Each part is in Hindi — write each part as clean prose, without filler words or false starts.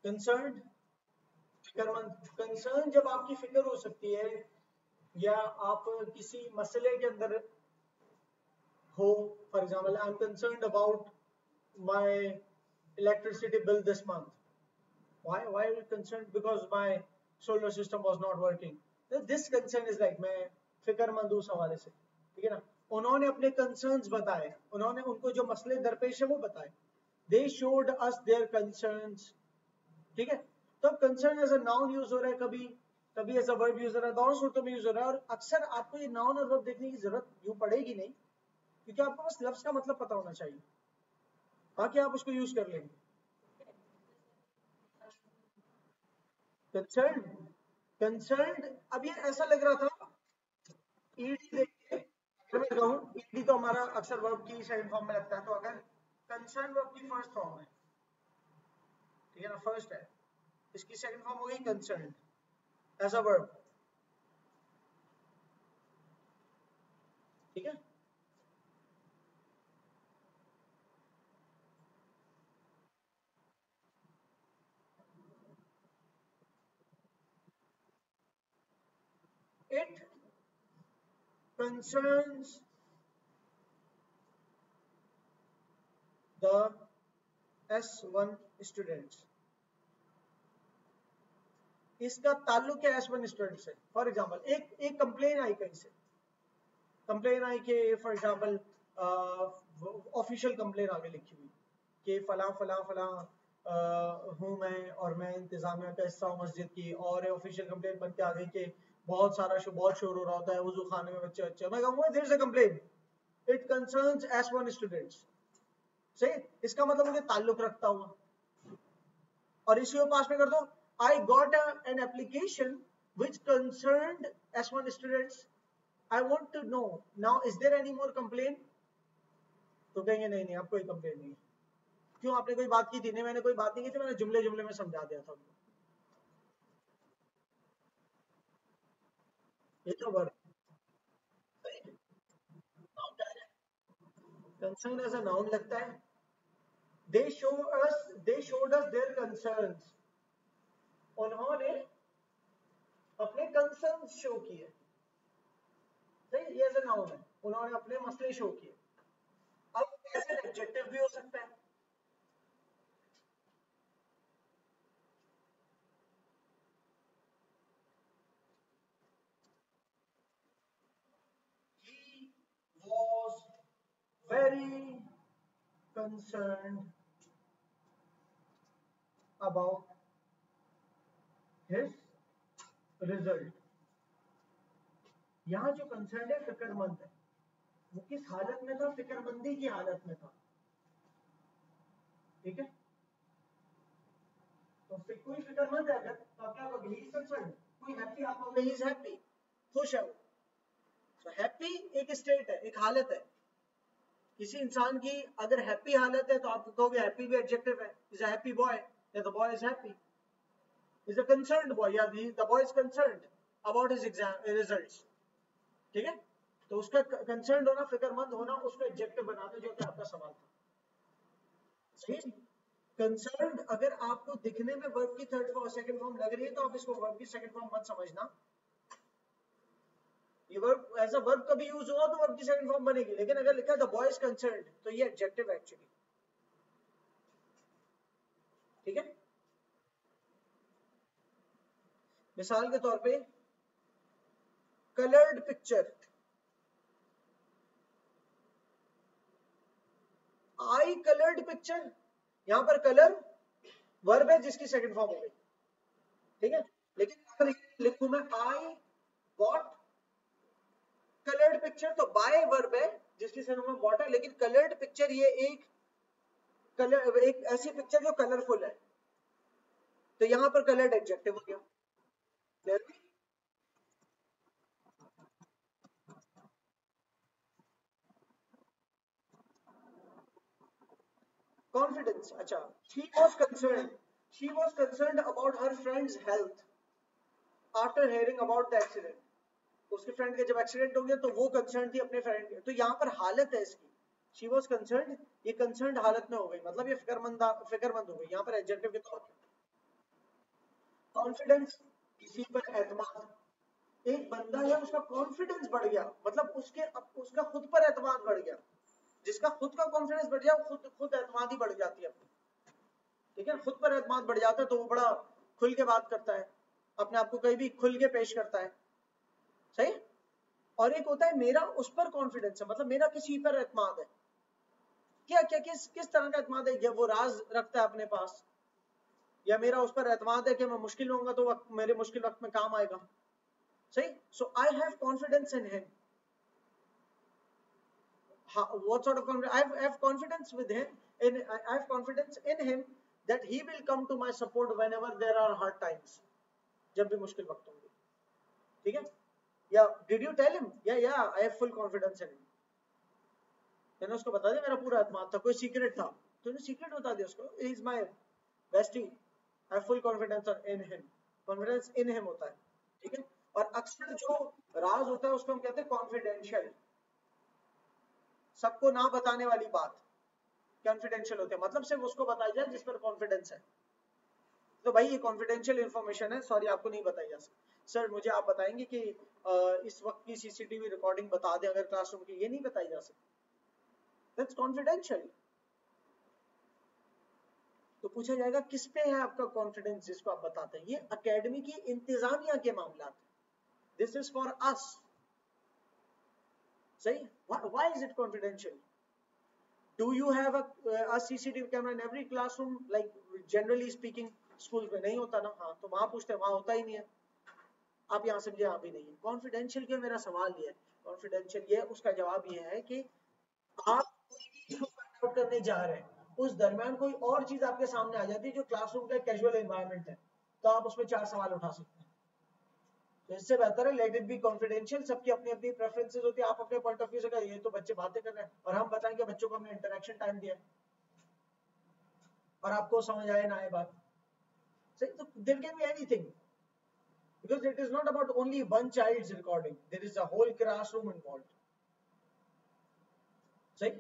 कंसर्न, फिक्रमंद। कंसर्न जब आपकी फिक्र हो सकती है या आप किसी मसले के अंदर हो, for example I am concern about my electricity bill this month. Why are you concerned? Because my solar system was not working. This concern is like, मैं फिक्रमंद हूँ उस हवाले से, ठीक है ना। उन्होंने अपने concerns बताए, उन्होंने उनको जो मसले दरपेश है वो बताए। They showed us their concerns, ठीक है। तो concern as a noun use हो रहा है, कभी कभी as a verb यूज हो रहा है, दोनों सूरतों में यूज हो रहा है। और अक्सर आपको ये noun और verb देखने की जरूरत यूं पड़ेगी नहीं, क्योंकि आपको बस लफ्ज का मतलब पता होना चाहिए, बाकी आप उसको यूज कर लेंगे। कंसर्न अब ये ऐसा लग रहा था, ईडी देखिए, अगर मैं कहूँ ईडी तो हमारा अक्सर वर्ब की सेकंड फॉर्म में लगता है, तो अगर कंसर्न वर्ब की फर्स्ट फॉर्म है, ठीक है ना, फर्स्ट है, इसकी सेकंड फॉर्म हो गई कंसर्न एज अ वर्ब, ठीक है। It concerns the S1 students, इसका ताल्लुक है S1 स्टूडेंट से। फॉर एग्जांपल एक कंप्लेन आई कहीं से, कंप्लेन आई कि फॉर एग्जांपल ऑफिशियल कंप्लेन आगे लिखी हुई कि फला फला फला हूँ मैं और मैं इंतजामिया का हिस्सा हूँ मस्जिद की, और ऑफिशियल कंप्लेन बन के आ गई कि बहुत शोर हो रहा होता है वजू खाने में, बच्चे बच्चे, मैं कहूँगा there is a complain, it concerns S1 students, सही। इसका मतलब मुझे ताल्लुक रखता हुआ, और इसी को पास में कर दो, I got an application which concerned S1 students. I want to know now, is there any more complaint? तो कहेंगे नहीं नहीं, अब कोई कंप्लेन नहीं। क्यों, आपने कोई बात की थी? नहीं, मैंने कोई बात नहीं की थी, मैंने जुमले जुमले में समझा दिया था। ये तो verb, concern as a noun लगता है। They showed us their concerns, उन्होंने अपने कंसर्न शो किए, सही, ये एज अ नाउन है, उन्होंने अपने मसले शो किए। अब कैसे एडजेक्टिव भी हो सकता है, he was very concerned about his result। यहाँ जो कंसर्न है फिक्रमंद है, वो किस हालत में था? फिक्रमंदी की हालत में था, ठीक है। तो फिर कोई फिक्रमंद है अगर, तो आप क्या कहोगे? He is concern. कोई हैप्पी, आप कहोगे ही इज हैप्पी, खुश है वो। तो हैप्पी एक स्टेट है, एक हालत है। किसी इंसान की अगर हैप्पी हालत है तो आप कहोगे हैप्पी भी एडजेक्टिव है, इज अ हैप्पी बॉय, या the boy is happy, is a concerned boy, या the boy is concerned about his exam results, ठीक है। तो उसका कंसर्न्ड होना, फिक्रमंद होना, उसको एडजेक्टिव बना दो, जो कि आपका सवाल था, सही। कंसर्न्ड अगर आपको दिखने में वर्ब की थर्ड फॉर्म सेकंड फॉर्म लग रही है, तो आप इसको वर्ब की सेकंड फॉर्म मत समझना। ये वर्ब एज अ वर्ब कभी यूज हुआ तो वर्ब की सेकंड फॉर्म बनेगी, लेकिन अगर लिखा द बॉय इज कंसर्न्ड तो ये एडजेक्टिव है एक्चुअली, ठीक है। मिसाल के तौर पे कलर्ड पिक्चर, आई कलर्ड पिक्चर, यहां पर कलर वर्ब है जिसकी सेकंड फॉर्म हो गई, ठीक है। लेकिन अगर लिखूं मैं आई वॉट कलर्ड पिक्चर, तो बाय वर्ब है जिसकी सेकंड फॉर्म वॉट है, लेकिन कलर्ड पिक्चर ये एक कलर, एक ऐसी पिक्चर जो कलरफुल है, तो यहां पर कलर्ड एडजेक्टिव हो गया। कॉन्फिडेंस, अच्छा। She was concern about her friends health after hearing about the accident. उसके फ्रेंड के जब एक्सीडेंट हो गया तो वो कंसर्न थी अपने फ्रेंड के, तो यहाँ पर हालत है इसकी, शी वॉज कंसर्न, ये कंसर्न हालत में हो गई, मतलब ये फिक्रमंद हो गई यहाँ पर एडजेक्टिव के तौर पर। कॉन्फिडेंस, किसी पर एतमाद। एक बंदा है उसका कॉन्फिडेंस बढ़ गया, मतलब उसका खुद पर एतमाद बढ़ गया। जिसका खुद का कॉन्फिडेंस बढ़ गया खुद एतमाद ही बढ़ जाती है अपनी, ठीक है। खुद पर एतमाद बढ़ जाता है तो वो बड़ा खुल के बात करता है, अपने आप को कहीं भी खुल के पेश करता है, सही। और एक होता है मेरा उस पर कॉन्फिडेंस है, मतलब मेरा किसी पर एतमाद है। क्या क्या किस तरह का एतमाद है? वो राज रखता है अपने पास, या मेरा उस पर एतमाद है कि मैं मुश्किल में होऊंगा तो मेरे मुश्किल वक्त में काम आएगा, सही। So I have confidence in him. What sort of confidence? I have confidence with him. I have confidence in him that he will come to my support whenever there are hard times. जब भी मुश्किल वक्त होंगे, ठीक है। या did you tell him? Yeah, I have full confidence in him. मैंने उसको बता दिया, मेरा पूरा एतमाद था, कोई सीक्रेट था, तूने सीक्रेट बता दिया उसको। He is my bestie. I have full confidence in him. Confidence in him होता है, ठीक है। और अक्सर जो राज होता है उसको हम कहते हैं कॉन्फिडेंशियल, सबको ना बताने वाली बात कॉन्फिडेंशियल होते हैं, मतलब सिर्फ उसको बताई जाए जिस पर कॉन्फिडेंस है। तो भाई ये कॉन्फिडेंशियल इंफॉर्मेशन है, सॉरी आपको नहीं बताई जा सकती। सर मुझे आप बताएंगे कि इस वक्त की सीसीटीवी रिकॉर्डिंग बता दें अगर क्लासरूम की, ये नहीं बताई जा सकती, दैट्स कॉन्फिडेंशियल। तो पूछा जाएगा किस पे है आपका कॉन्फिडेंस जिसको आप बताते हैं। ये एकेडमी की इंतजामिया के मामला, दिस इज फॉर अस, सही। Why is it confidential? Do you have a CCTV camera in every classroom? Like generally speaking, school में नहीं होता ना, हाँ तो वहां पूछते हैं, वहां होता ही नहीं है। आप यहाँ समझे, यहाँ भी नहीं है। कॉन्फिडेंशियल क्यों? मेरा सवाल ये है, कॉन्फिडेंशियल ये उसका जवाब ये है कि आप आउट करने जा रहे हैं, उस दरमियान कोई और चीज आपके सामने आ जाती है जो क्लासरूम का कैजुअल एनवायरनमेंट है, तो आप उसमें 4 सवाल उठा सकते हैं। तो इससे बेहतर है लेट इट बी कॉन्फिडेंशियल। सबकी अपनी अपनी प्रेफरेंसेस होती है, आप अपने पॉइंट ऑफ व्यू से कहिए ये तो बच्चे बातें कर रहे हैं, और हम बताएंगे बच्चों को हमने इंटरेक्शन टाइम दिया और आपको समझ आए ना आए बात, सही। तो there can be anything, because it is not about only one child's recording, there is a whole classroom involved, सही।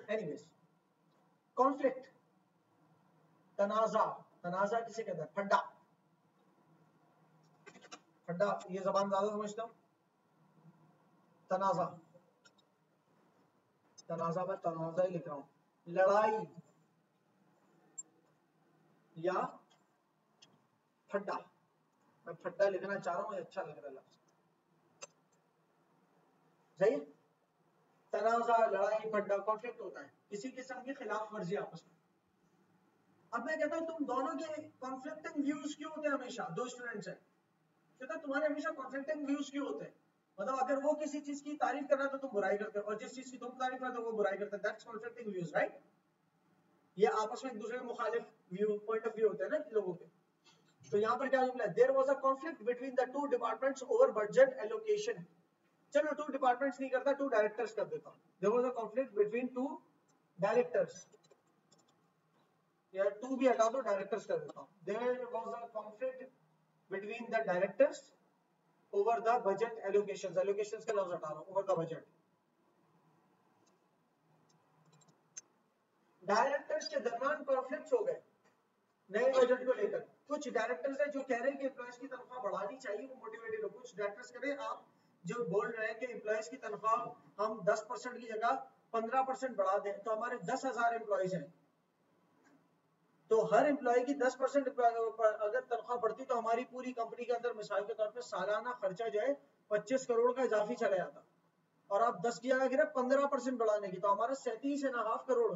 anyways, conflict, तनाजा, तनाजा किसे कहते हैं? फड्डा, फड्डा, ये जबान ज्यादा समझता हूं। तनाजा, तनाजा में तनाजा ही लिख रहा हूं। लड़ाई या फड्डा, मैं फड्डा लिखना चाह रहा हूं, अच्छा लग रहा है लफ्ज, सही। तनाजा, लड़ाई, फड्डा, कॉन्फ्लिक्ट होता है किसी किस्म की खिलाफ वर्जी आपस में। अब मैं कहता हूं तुम दोनों के कॉन्फ्लिक्टिंग व्यूज क्यों होते हैं हमेशा? दो स्टूडेंट्स हैं, कहता तुम्हारे हमेशा कॉन्फ्लिक्टिंग व्यूज क्यों होते हैं? मतलब अगर वो किसी चीज की तारीफ कर रहा है तो तुम बुराई करते हो, और जिस चीज की तुम तारीफ करते हो वो बुराई करते हैं, दैट्स कॉन्फ्लिक्टिंग व्यूज, राइट। ये आपस में एक दूसरे के मुखालिफ व्यू, पॉइंट ऑफ व्यू होते हैं ना लोगों के। तो यहाँ पर क्या जुमला है? There was a conflict between the two departments over budget allocation. चलो टू डिपार्टमेंट्स नहीं करता, टू डायरेक्टर्स कर देता। There was a conflict between two directors, या टू भी हटा दो, डायरेक्टर्स कर देता हूं। There was a conflict between the directors over the budget allocations, allocations का लफ्ज हटा रहा हूं, ओवर द बजट। डायरेक्टर्स के दरमियान कॉन्फ्लिक्ट हो गए नए बजट को लेकर। कुछ डायरेक्टर्स है जो कह रहे हैं कि एम्प्लॉयज की तनख्वाह बढ़ानी चाहिए, वो मोटिवेटेड हो। कुछ डायरेक्टर्स कह रहे हैं आप जो बोल रहे हैं कि एम्प्लॉयज की तनख्वाह हम 10% की जगह 15% बढ़ा दें, तो हमारे 10,000 एम्प्लॉयज हैं, तो हर एम्प्लॉय की 10% अगर तनख्वाह बढ़ती तो हमारी पूरी कंपनी के अंदर मिसाल के तौर पर सालाना खर्चा जो है 25 करोड़ का इजाफी चला जाता, और आप 10 की जगह गिरे 15% बढ़ाने की, तो हमारा 37.5 करोड़,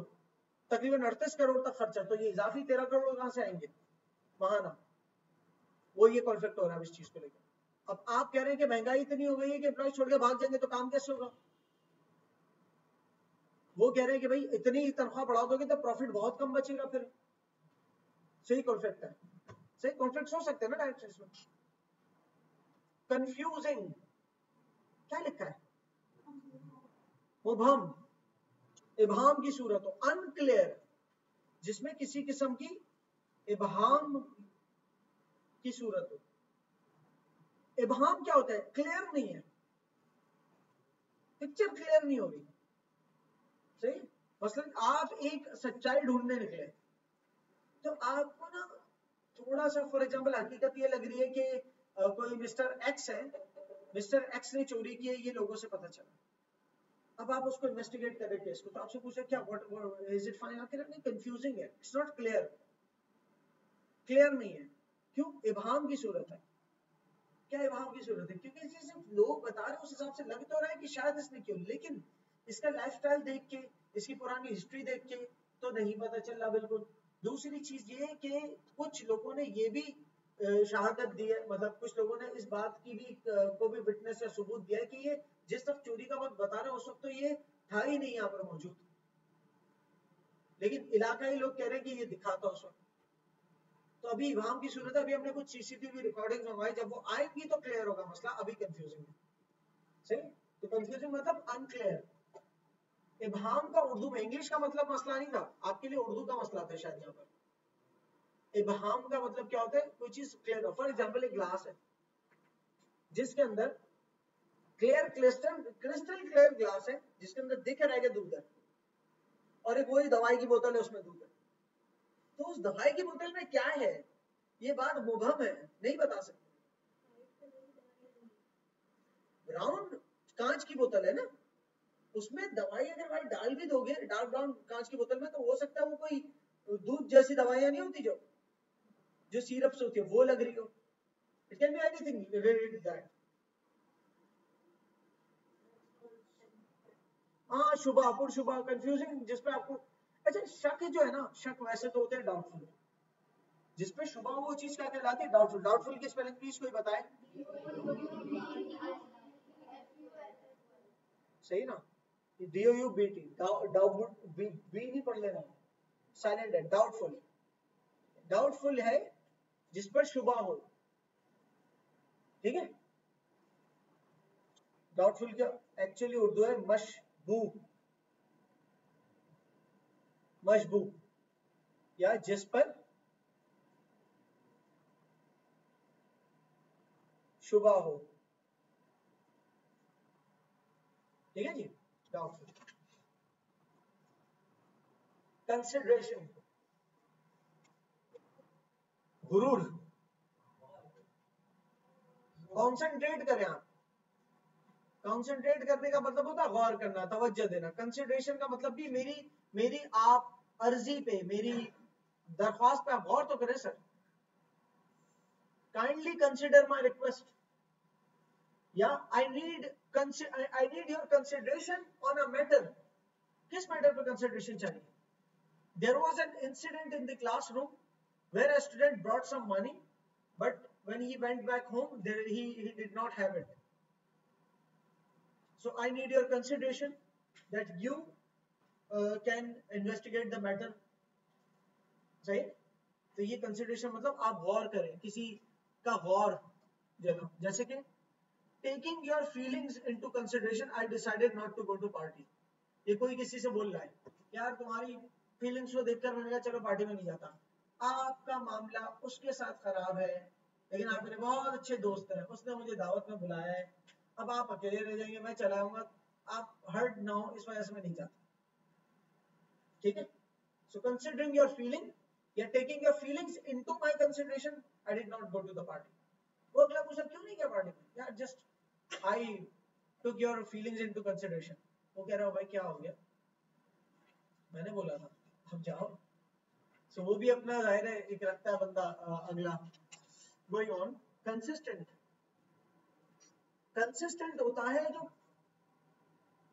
तकरीबन 38 करोड़ तक खर्चा, तो ये इजाफी 13 करोड़ कहां से आएंगे? वहां ना, वो ये कॉन्फ्लिक्ट हो रहा है इस चीज को लेकर। अब आप कह रहे हैं कि महंगाई इतनी हो गई है कि एम्प्लॉय छोड़ के भाग जाएंगे, तो काम कैसे होगा? वो कह रहे हैं कि भाई इतनी तनख्वाह बढ़ा दोगे तो प्रॉफिट बहुत कम बचेगा फिर। सही कॉन्फ्लिक्ट है, सही कॉन्फ्लिक्ट हो सकते हैं ना डायरेक्टर्स में। कंफ्यूजिंग, क्या लिखा है? मुबहम, इबहाम की सूरत हो। अनक्लियर, जिसमें किसी किस्म की इबहाम की सूरत हो। इबहाम क्या होता है? क्लियर नहीं है, पिक्चर क्लियर नहीं हो रही, सही। मसलन आप एक सच्चाई ढूंढने निकले, तो आपको ना थोड़ा सा फॉर एग्जांपल हकीकत ये लग रही है कि कोई मिस्टर एक्स है, मिस्टर एक्स ने चोरी की है, ये लोगों से पता चला, अब आप उसको इन्वेस्टिगेट कर रहे केस को, तो आपसे पूछे क्या व्हाट इज इट फाइन, आखिर नहीं, कंफ्यूजिंग है, इट्स नॉट क्लियर, क्लियर नहीं है। क्यों? इबहाम की सूरत है। क्या इबहाम की सूरत है? क्योंकि जैसे लोग बता रहे हैं उस हिसाब से लग तो रहा है कि शायद इसने क्यों, लेकिन इसका लाइफस्टाइल देख के, इसकी पुरानी हिस्ट्री देख के तो नहीं पता चल रहा बिल्कुल। दूसरी चीज ये कि कुछ लोगों ने ये भी शहादत दी है, मतलब कुछ लोगों ने इस बात की भी को भी विटनेस या सबूत दिया है कि ये जिस वक्त चोरी का वक्त बता रहे हैं उस वक्त तो ये था ही नहीं यहाँ पर मौजूद, लेकिन इलाकाई लोग कह रहे हैं कि ये दिखा था उस वक्त। तो अभी इमाम की सूरत है, अभी हमने कुछ सीसीटीवी रिकॉर्डिंग मंगवाई, जब वो आएंगी तो क्लियर होगा मसला, अभी कंफ्यूजिंग है। सही, तो कंफ्यूजिंग मतलब अनक्लियर। इबहाम का उर्दू में, इंग्लिश का मतलब मसला नहीं था, आपके लिए उर्दू का मसला था शायद यहाँ पर। इबहाम का मतलब क्या होता है? कोई चीज क्लियर हो। फॉर एग्जाम्पल एक ग्लास है जिसके अंदर क्लियर क्रिस्टल क्लियर ग्लास है जिसके अंदर दिख रहा है कि दूध है, और एक वही दवाई की बोतल है उसमें दूध है, तो उस दवाई की बोतल में क्या है ये बात मुबहम है, नहीं बता सकते। ब्राउन कांच की बोतल है ना, उसमें दवाई अगर भाई डाल भी दोगे डार्क ब्राउन कांच की बोतल में, तो हो सकता है वो कोई दूध जैसी दवाइयां नहीं होती जो सिरप से होती है वो लग रही हो। It can be anything related to that. हाँ, शुबा पुर शुबा कंफ्यूजिंग, जिसपे आपको, अच्छा शक जो है ना, शक वैसे तो होते हैं डाउटफुल, जिसपे शुबा वो चीज क्या कहलाती है? डाउटफुल। डाउटफुल की स्पेलिंग प्लीज कोई बताए। सही ना, DOUBT, डाउट, बी नहीं पढ़ लेना, साइलेंट है, डाउटफुल। डाउटफुल है जिस पर शुबा हो, ठीक है। डाउटफुल क्या एक्चुअली उर्दू है? मशबू, मशबू, या जिस पर शुबा हो, ठीक है जी। डाउटफुल। कंसिडरेशन, गुरूर, कॉन्सेंट्रेट करें आप, कॉन्सेंट्रेट करने का मतलब होता है गौर करना, तवज्जो देना। कंसिडरेशन का मतलब भी मेरी मेरी आप अर्जी पे, मेरी दरख्वास्त पे आप गौर तो करें sir. Kindly consider my request, या I need your consideration on a matter. किस मैटर पे कंसिडरेशन चाहिए? There was an incident in the classroom where a student brought some money, but when he went back home, he did not have it. So I need your consideration that you can investigate the matter. सही। तो ये कंसिडरेशन मतलब आप गौर करें, किसी का गौर देना। जैसे कि taking your feelings into consideration, I decided not to go to party. ये कोई किसी से बोल रहा है, यार तुम्हारी फीलिंग्स को देखकर मैंने कहा चलो पार्टी में नहीं जाता। आपका मामला उसके साथ खराब है, लेकिन आप मेरे बहुत अच्छे दोस्त हैं, उसने मुझे दावत में बुलाया है, अब आप अकेले रह जाएंगे, मैं चला आऊंगा, आप हर्ट ना हो इस वजह से मैं नहीं जाता, ठीक है। सो कंसिडरिंग योर फीलिंग या taking your feelings into my consideration, I did not go to the party. वो अगला पूछा क्यों नहीं गया पार्टी में? यार just I took your feelings into consideration. वो कह रहा हो भाई क्या हो गया, मैंने बोला था अब जाओ। सो वो भी अपना जाहिर है एक रखता है बंदा अगला। गोइंग ऑन, कंसिस्टेंट, कंसिस्टेंट होता है जो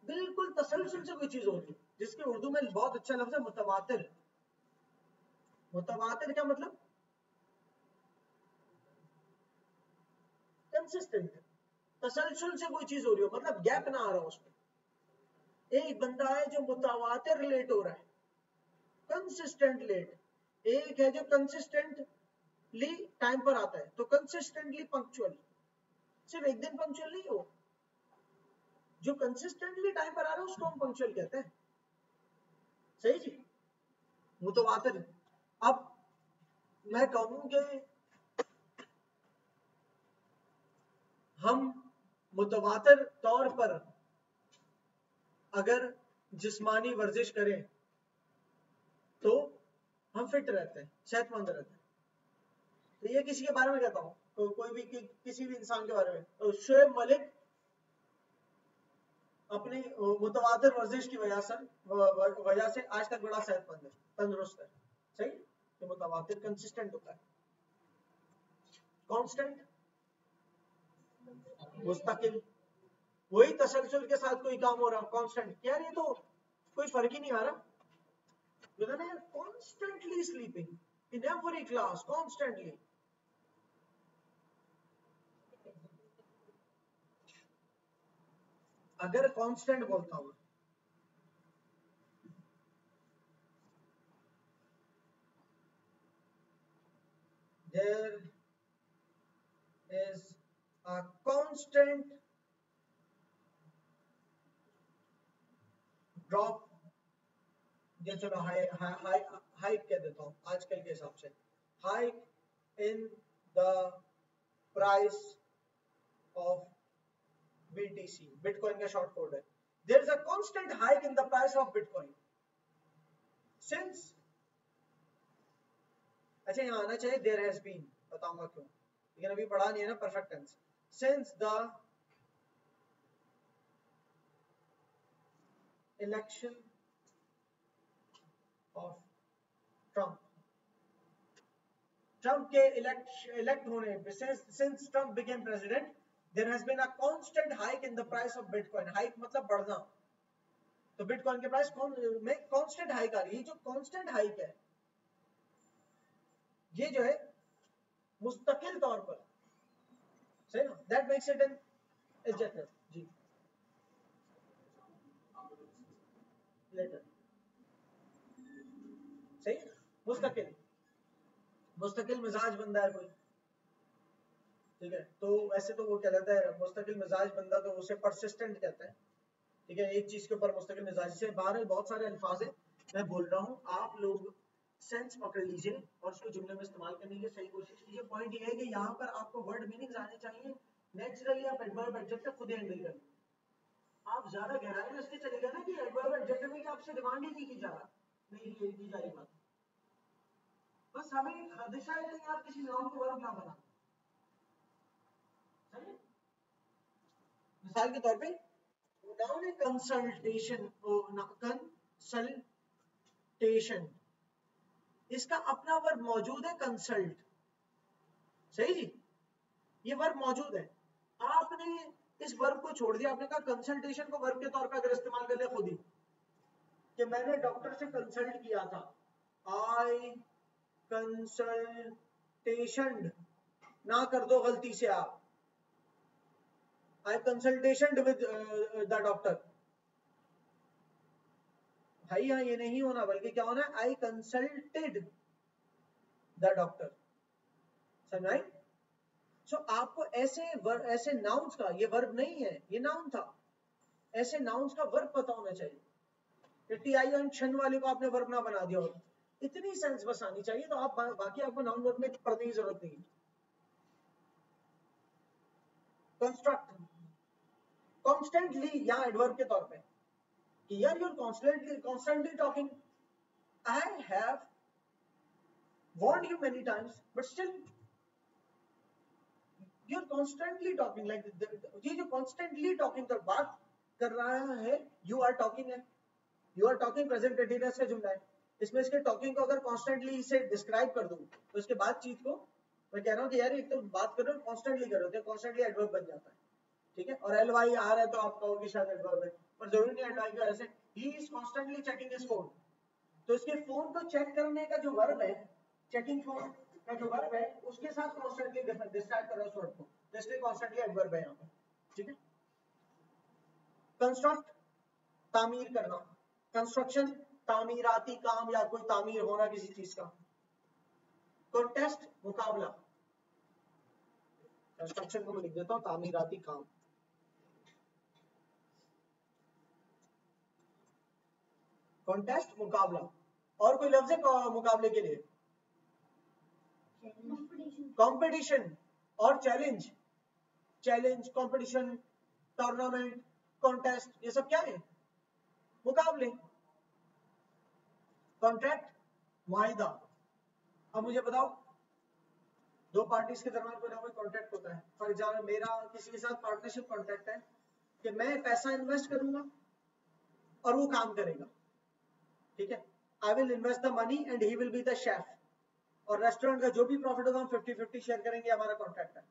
बिल्कुल तसलसल से कोई चीज होती है, जिसके उर्दू में बहुत अच्छा लफ्ज है मुतवातिर। मुतवातिर क्या मतलब? कंसिस्टेंट, तसलसल से कोई चीज हो रही हो, मतलब गैप ना आ रहा हो उसमें। एक बंदा है जो मुतवातिर लेट हो रहा है, कंसिस्टेंट लेट। एक है जो कंसिस्टेंटली टाइम पर आता है, तो कंसिस्टेंटली पंक्चुअल। सिर्फ एक दिन पंक्चुअल नहीं हो, जो कंसिस्टेंटली टाइम पर आ रहा है उसको हम पंक्चुअल कहते हैं। सही जी, मुतवातिर। अब मैं कहूं कि हम मुतवातिर तौर पर अगर जिस्मानी वर्जिश करें तो हम फिट रहते हैं, सेहतमंद रहते हैं। तो ये किसी के बारे में कहता हूँ, तो कोई भी किसी भी इंसान के बारे में, तो शुएब मलिक अपनी मुतवातिर वर्जिश की वजह से आज तक बड़ा सेहतमंद है, तंदुरुस्त है। सही, तो मुतवातिर कंसिस्टेंट होता है, कांस्टेंट मुस्तकिल, वही तसलसल के साथ कोई काम हो रहा, कांस्टेंट। यार ये तो कोई फर्क ही नहीं आ रहा, constantly sleeping in every class, constantly. अगर कांस्टेंट बोलता हूं, there is a constant drop, ये चलो हाइक कह देता हूं आजकल के हिसाब से, hike in the price of BTC, bitcoin का शॉर्ट कोड है। There is a constant hike in the price of bitcoin since, अच्छा यहाँ आना चाहिए देयर हैज बीन, बताऊंगा क्यों, लेकिन अभी पढ़ा नहीं है ना perfect tense. Since the election of Trump, Trump के इलेक्ट होने, since Trump became president, there has been a constant hike in the price of bitcoin. Hike मतलब बढ़ना, तो बिटकॉइन के प्राइस में कांस्टेंट हाइक आ रही है। जो कांस्टेंट हाइक है ये जो है मुस्तकिल तौर पर, सही ना, that makes it an adjective. जी लेटर, सही, मुस्तकिल, मुस्तकिल मिजाज बंदा है कोई, ठीक है, तो वैसे तो वो कहलाता है मुस्तकिल मिजाज बंदा, तो उसे परसिस्टेंट कहते हैं, ठीक है, एक चीज के ऊपर मुस्तकिल मिजाज से। बाहर बहुत सारे अल्फाज है, मैं बोल रहा हूँ, आप लोग सेंस पकड़ लीजिए और उसको जुमले में इस्तेमाल करने की सही कोशिश कीजिए। पॉइंट ये है कि यहाँ पर आपको वर्ड मीनिंग्स आने चाहिए, नेचुरली आप एडवर्ब एडजेक्टिव खुद ही हैंडल कर, आप ज्यादा गहराई में इसलिए चले गए ना कि एडवर्ब एडजेक्टिव की आपसे डिमांड ही नहीं की जा रहा, नहीं की जा रही बात, बस हमें खदशा है कि आप किसी नाउन को वर्ब ना बना। मिसाल के तौर पे नाउन है कंसल्टेशन, कंसल्टेशन, इसका अपना वर्ब मौजूद है कंसल्ट, सही जी, ये वर्ब मौजूद है, आपने इस वर्ब को छोड़ दिया, आपने कहा कंसल्टेशन को वर्ब के तौर पे अगर इस्तेमाल कर लिया खुद ही, कि मैंने डॉक्टर से कंसल्ट किया था, आई कंसल्टेशन ना कर दो गलती से आप, आई कंसल्टेशन विद द डॉक्टर, भाई यहाँ ये नहीं होना, बल्कि क्या होना है, आई कंसल्टेड द डॉक्टर, समझ आई। सो आपको ऐसे नाउन्स का, ये वर्ब नहीं है, ये नाउन था, ऐसे नाउन्स का वर्ब पता होना चाहिए। टीआईएन शन वाले को आपने वर्ब ना बना दिया हो, इतनी सेंस बस आनी चाहिए, तो आप बाकी आपको नाउन वर्ब में पढ़ने की जरूरत नहीं। कंस्ट्रक्ट, कॉन्स्टेंटली यहाँ एडवर्ब के तौर पे, यार you're constantly talking, I have warned you many times but still you're constantly talking, like ये जो constantly talking का बात कर रहा है, you are talking है, you are talking present continuous का जुमला है, इसमें इसके talking को अगर constantly से describe कर दूं, तो इसके बातचीत को मैं कह रहा हूँ कि यार एक तो बात कर रहे हो constantly कर रहे हो, constantly adverb बन जाता है, ठीक है, और ly आ रहा है तो आप कहोगे शायद adverb है, पर जरूरी नहीं ly का, ऐसे he is constantly checking his phone, तो इसके फोन को चेक करने का जो वर्ब है, चेकिंग फोन का जो वर्ब है, उसके साथ कॉन्स्टेंटली डिस्ट्रैक्ट कर रहा है उस वर्ब को, तो इसलिए कॉन्स्टेंटली एडवर्ब है यहाँ पे, ठीक है। कंस्ट्रक्ट, तामीर करना, कंस्ट्रक्शन तामीराती काम या कोई तामीर होना किसी चीज का। कॉन्टेस्ट मुकाबला, कंस्ट्रक्शन को मैं लिख देता हूँ तामीराती काम, कॉन्टेस्ट मुकाबला। और कोई लफ्ज है मुकाबले के लिए? कंपटीशन और challenge, challenge, competition, tournament, contest, ये सब क्या है? मुकाबले। कॉन्ट्रैक्ट, मुआहिदा। अब मुझे बताओ दो पार्टीज के दरमियान कोई ना कोई कॉन्ट्रैक्ट होता है। फॉर एग्जाम्पल मेरा किसी के साथ पार्टनरशिप कॉन्ट्रैक्ट है कि मैं पैसा इन्वेस्ट करूंगा और वो काम करेगा, ठीक है। I will invest the money and he will be the chef, और रेस्टोरेंट का जो भी प्रॉफिट होगा हम 50-50 शेयर करेंगे, हमारा कॉन्ट्रैक्ट है।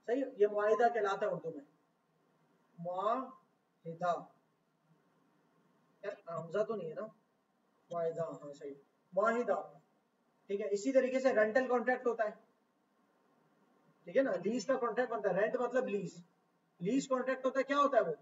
सही, ये मुआहिदा कहलाता है उर्दू में, मुआहिदा। हमजा तो नहीं है ना, मुआहिदा, हाँ सही, मुआहिदा, ठीक है। इसी तरीके से रेंटल कॉन्ट्रैक्ट होता है, ठीक है ना। लीज का कॉन्ट्रैक्ट बनता है, रेंट मतलब लीज, लीज कॉन्ट्रैक्ट होता है। क्या होता है वो,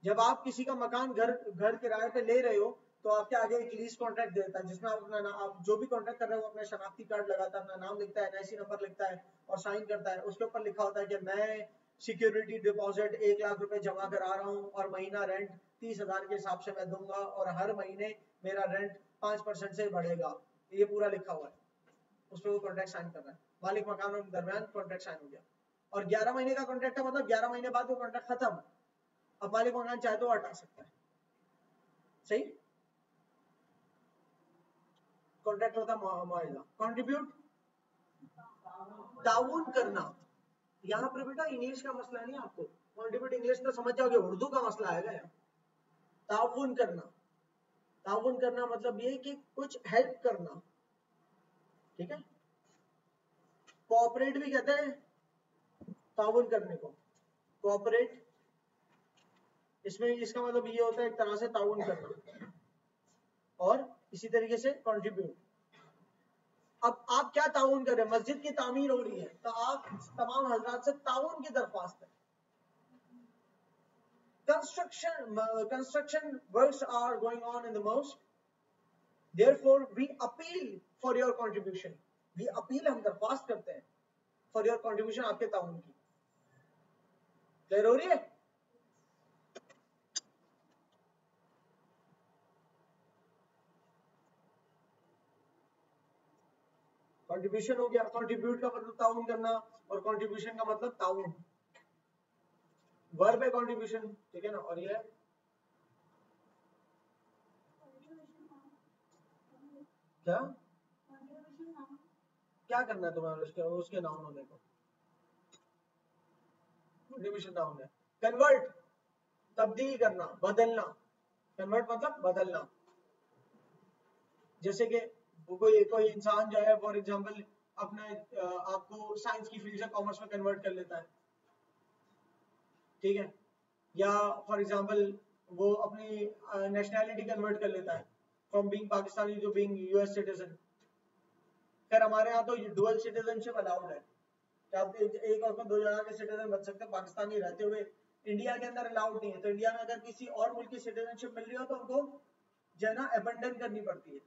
जब आप किसी का मकान घर किराए पे ले रहे हो तो आपके आगे एक लीज कॉन्ट्रैक्ट देता है, जिसमें आप अपना आप जो भी कॉन्ट्रैक्ट कर रहे हो वो अपना शनाख्ती कार्ड लगाता है, अपना नाम लिखता है, एनआईसी नंबर लिखता है और साइन करता है। उसके ऊपर लिखा होता है कि मैं सिक्योरिटी डिपॉजिट 1 लाख रुपए जमा करा रहा हूँ और महीना रेंट 30,000 के हिसाब से मैं दूंगा और हर महीने मेरा रेंट 5% से बढ़ेगा, ये पूरा लिखा हुआ है। उस पर वो कॉन्ट्रैक्ट साइन कर रहा है, मालिक मकान के दरमियान कॉन्ट्रैक्ट साइन हो गया। और 11 महीने का कॉन्ट्रैक्ट है, मतलब 11 महीने बाद वो कॉन्ट्रैक्ट खत्म, अब मालिक मकान चाहे तो हटा सकता है। सही, कॉन्ट्रैक्ट होता है मुआहिदा। कंट्रीब्यूट, ताउन करना। यहाँ पर बेटा इंग्लिश का मसला नहीं आपको, कंट्रीब्यूट इंग्लिश तो समझ जाओगे, उर्दू का मसला आएगा यहाँ। ताउन करना, ताउन करना मतलब ये कि कुछ हेल्प करना, ठीक है। कोऑपरेट भी कहते हैं ताउन करने को, कोऑपरेट। इसमें इसका मतलब ये होता है एक तरह से ताउन करना। और इसी तरीके से कंट्रीब्यूट। अब आप क्या ताउन कर रहे हैं, मस्जिद की तामीर हो रही है तो आप तमाम हजरात से ताउन की दरख्वास्त है। Construction works are going on in the mosque, therefore we appeal for your contribution. We appeal, हम दरख्वास्त करते हैं फॉर योर कंट्रीब्यूशन, आपके ताउन की। क्लियर हो रही है? कंट्रीब्यूशन हो गया, कंट्रीब्यूट का मतलब ताउन करना और कंट्रीब्यूशन का मतलब ताउन, वर्ब है कंट्रीब्यूशन, ठीक है ना। और ये क्या क्या करना है तुम्हें उसके नाउन होने को, कंट्रीब्यूशन नाउन है। कन्वर्ट, तब्दील करना, बदलना। कन्वर्ट मतलब बदलना। जैसे कि कोई कोई इंसान जो है फॉर एग्जांपल अपने आपको साइंस की फील्ड से कॉमर्स में कन्वर्ट कर लेता है, ठीक है। या फॉर एग्जांपल वो अपनी नेशनैलिटी कन्वर्ट कर लेता है from being Pakistani to being US citizen. खैर हमारे यहाँ तो डुअल सिटीजनशिप अलाउड है कि आप एक और दो जगह के सिटीजन बन सकते हैं, पाकिस्तानी रहते हुए। इंडिया के अंदर अलाउड नहीं है, तो इंडिया में अगर किसी और मुल्क की सिटीजनशिप मिल रही हो तो उनको जो है ना अबंडन करनी पड़ती है,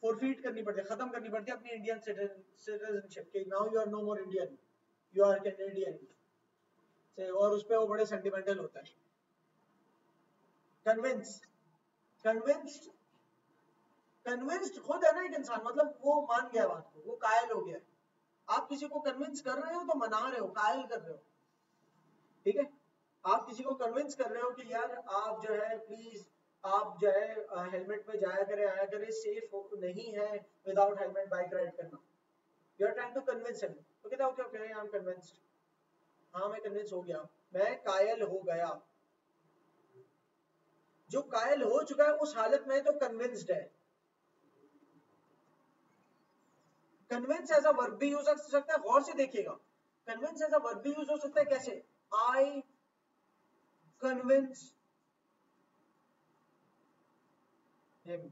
फोरफीट करनी पड़ती है, खत्म करनी पड़ती है अपनी इंडियन सिटीजनशिप कि now you are no more Indian, you are Canadian से। और उस पे वो बड़े सेंटिमेंटल होता है। कन्विंस, कन्विंस्ड, कन्विंस्ड खुद है ना एक इंसान, मतलब वो मान गया बात को, वो कायल हो गया। आप किसी को कन्विंस कर रहे हो तो मना रहे हो, कायल कर रहे हो, ठीक है। आप किसी को कन्विंस कर रहे हो कि यार आप जो है प्लीज आप जो है हेलमेट में जाया करें आया करें, सेफ नहीं है विदाउट हेलमेट बाइक राइड करना। You are trying to convince him, तो कहता okay okay I am convinced, हाँ मैं कन्विंस हो गया, मैं कायल हो गया। जो कायल हो चुका है उस हालत में तो कन्विंस्ड है। कन्विंस एज अ वर्ब भी यूज हो सकता है, गौर से देखिएगा। कन्विंस एज अ वर्ब भी यूज हो सकता है, कैसे, आई कन्विंस हिम,